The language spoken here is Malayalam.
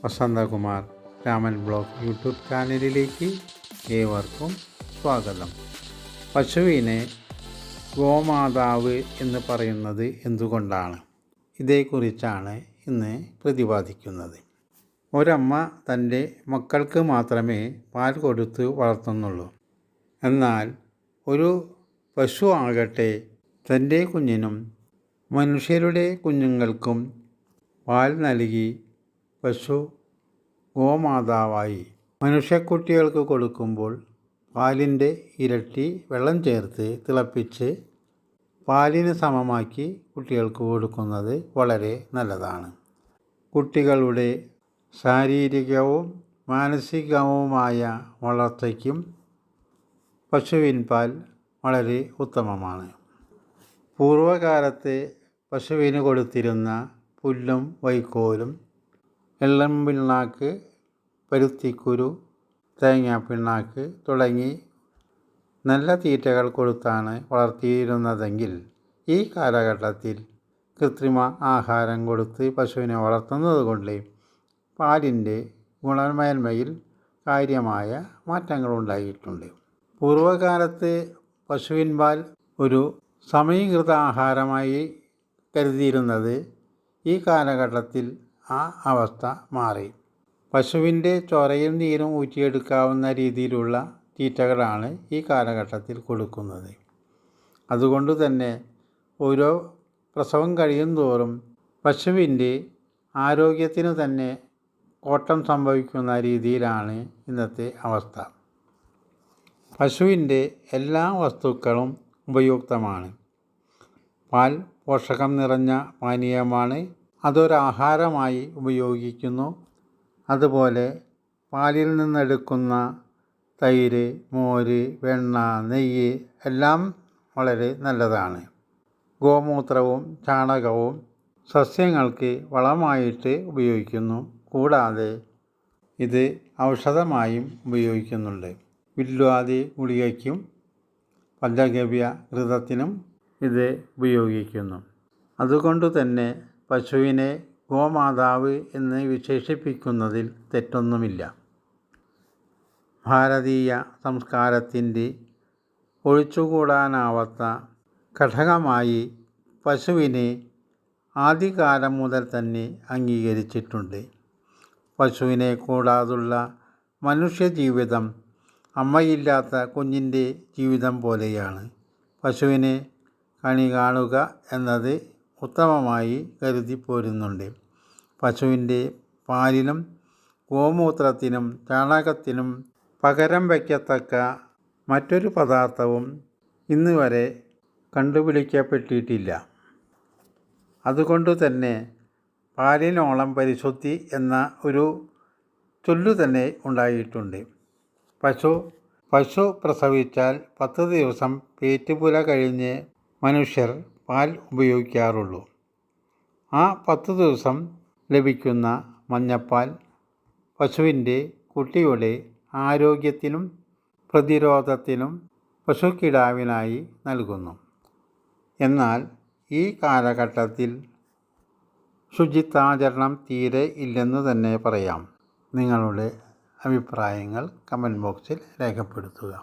വസന്തകുമാർ രാമൻ ബ്ലോഗ് യൂട്യൂബ് ചാനലിലേക്ക് ഏവർക്കും സ്വാഗതം. പശുവിനെ ഗോമാതാവ് എന്ന് പറയുന്നത് എന്തുകൊണ്ടാണ്? ഇതേക്കുറിച്ചാണ് ഇന്ന് പ്രതിപാദിക്കുന്നത്. ഒരമ്മ തൻ്റെ മക്കൾക്ക് മാത്രമേ പാൽ കൊടുത്ത് വളർത്തുന്നുള്ളൂ. എന്നാൽ ഒരു പശു ആകട്ടെ തൻ്റെ കുഞ്ഞിനും മനുഷ്യരുടെ കുഞ്ഞുങ്ങൾക്കും പാൽ നൽകി പശു ഗോമാതാവായി. മനുഷ്യക്കുട്ടികൾക്ക് കൊടുക്കുമ്പോൾ പാലിൻ്റെ ഇരട്ടി വെള്ളം ചേർത്ത് തിളപ്പിച്ച് പാലിന് സമമാക്കി കുട്ടികൾക്ക് കൊടുക്കുന്നത് വളരെ നല്ലതാണ്. കുട്ടികളുടെ ശാരീരികവും മാനസികവുമായ വളർച്ചയ്ക്കും പശുവിൻ പാൽ വളരെ ഉത്തമമാണ്. പൂർവകാലത്ത് പശുവിന് കൊടുത്തിരുന്ന പുല്ലും വൈക്കോലും എള്ളം പിണ്ണാക്ക്, പരുത്തിക്കുരു, തേങ്ങാപ്പിണ്ണാക്ക് തുടങ്ങി നല്ല തീറ്റകൾ കൊടുത്താണ് വളർത്തിയിരുന്നതെങ്കിൽ ഈ കാലഘട്ടത്തിൽ കൃത്രിമ ആഹാരം കൊടുത്ത് പശുവിനെ വളർത്തുന്നത് കൊണ്ട് പാലിൻ്റെ ഗുണമേന്മയിൽ കാര്യമായ മാറ്റങ്ങളുണ്ടായിട്ടുണ്ട്. പൂർവകാലത്ത് പശുവിൻ പാൽ ഒരു സമീകൃത ആഹാരമായി കരുതിയിരുന്നത് ഈ കാലഘട്ടത്തിൽ ആ അവസ്ഥ മാറി. പശുവിൻ്റെ ചോരയും നീരും ഊറ്റിയെടുക്കാവുന്ന രീതിയിലുള്ള തീറ്റകളാണ് ഈ കാലഘട്ടത്തിൽ കൊടുക്കുന്നത്. അതുകൊണ്ട് തന്നെ ഓരോ പ്രസവം കഴിയും തോറും പശുവിൻ്റെ ആരോഗ്യത്തിന് തന്നെ കോട്ടം സംഭവിക്കുന്ന രീതിയിലാണ് ഇന്നത്തെ അവസ്ഥ. പശുവിൻ്റെ എല്ലാ വസ്തുക്കളും ഉപയുക്തമാണ്. പാൽ പോഷകം നിറഞ്ഞ പാനീയമാണ്. അതൊരാഹാരമായി ഉപയോഗിക്കുന്നു. അതുപോലെ പാലിൽ നിന്നെടുക്കുന്ന തൈര്, മോര്, വെണ്ണ, നെയ്യ് എല്ലാം വളരെ നല്ലതാണ്. ഗോമൂത്രവും ചാണകവും സസ്യങ്ങൾക്ക് വളമായിട്ട് ഉപയോഗിക്കുന്നു. കൂടാതെ ഇത് ഔഷധമായും ഉപയോഗിക്കുന്നുണ്ട്. വില്വാദി ഗുളികയ്ക്കും പഞ്ചഗവ്യ ഘൃതത്തിനും ഇത് ഉപയോഗിക്കുന്നു. അതുകൊണ്ട് തന്നെ പശുവിനെ ഗോമാതാവ് എന്ന് വിശേഷിപ്പിക്കുന്നതിൽ തെറ്റൊന്നുമില്ല. ഭാരതീയ സംസ്കാരത്തിൻ്റെ ഒഴിച്ചുകൂടാനാവാത്ത ഘടകമായി പശുവിനെ ആദ്യകാലം മുതൽ തന്നെ അംഗീകരിച്ചിട്ടുണ്ട്. പശുവിനെ കൂടാതുള്ള മനുഷ്യജീവിതം അമ്മയില്ലാത്ത കുഞ്ഞിൻ്റെ ജീവിതം പോലെയാണ്. പശുവിനെ കണി കാണുക എന്നത് ഉത്തമമായി കരുതിപ്പോരുന്നുണ്ട്. പശുവിൻ്റെ പാലിനും ഗോമൂത്രത്തിനും ചാണകത്തിനും പകരം വയ്ക്കത്തക്ക മറ്റൊരു പദാർത്ഥവും ഇന്ന് വരെ കണ്ടുപിടിക്കപ്പെട്ടിട്ടില്ല. അതുകൊണ്ട് തന്നെ പാലിനോളം പരിശുദ്ധി എന്ന ഒരു ചൊല്ലു തന്നെ ഉണ്ടായിട്ടുണ്ട്. പശു പ്രസവിച്ചാൽ 10 ദിവസം പേറ്റുപുല കഴിഞ്ഞ് മനുഷ്യർ പാൽ ഉപയോഗിക്കാറുള്ളൂ. ആ 10 ദിവസം ലഭിക്കുന്ന മഞ്ഞപ്പാൽ പശുവിൻ്റെ കുട്ടിയുടെ ആരോഗ്യത്തിനും പ്രതിരോധത്തിനും പശുക്കിടാവിനായി നൽകുന്നു. എന്നാൽ ഈ കാലഘട്ടത്തിൽ ശുചിത്വാചരണം തീരെ ഇല്ലെന്ന് തന്നെ പറയാം. നിങ്ങളുടെ അഭിപ്രായങ്ങൾ കമൻറ്റ് ബോക്സിൽ രേഖപ്പെടുത്തുക.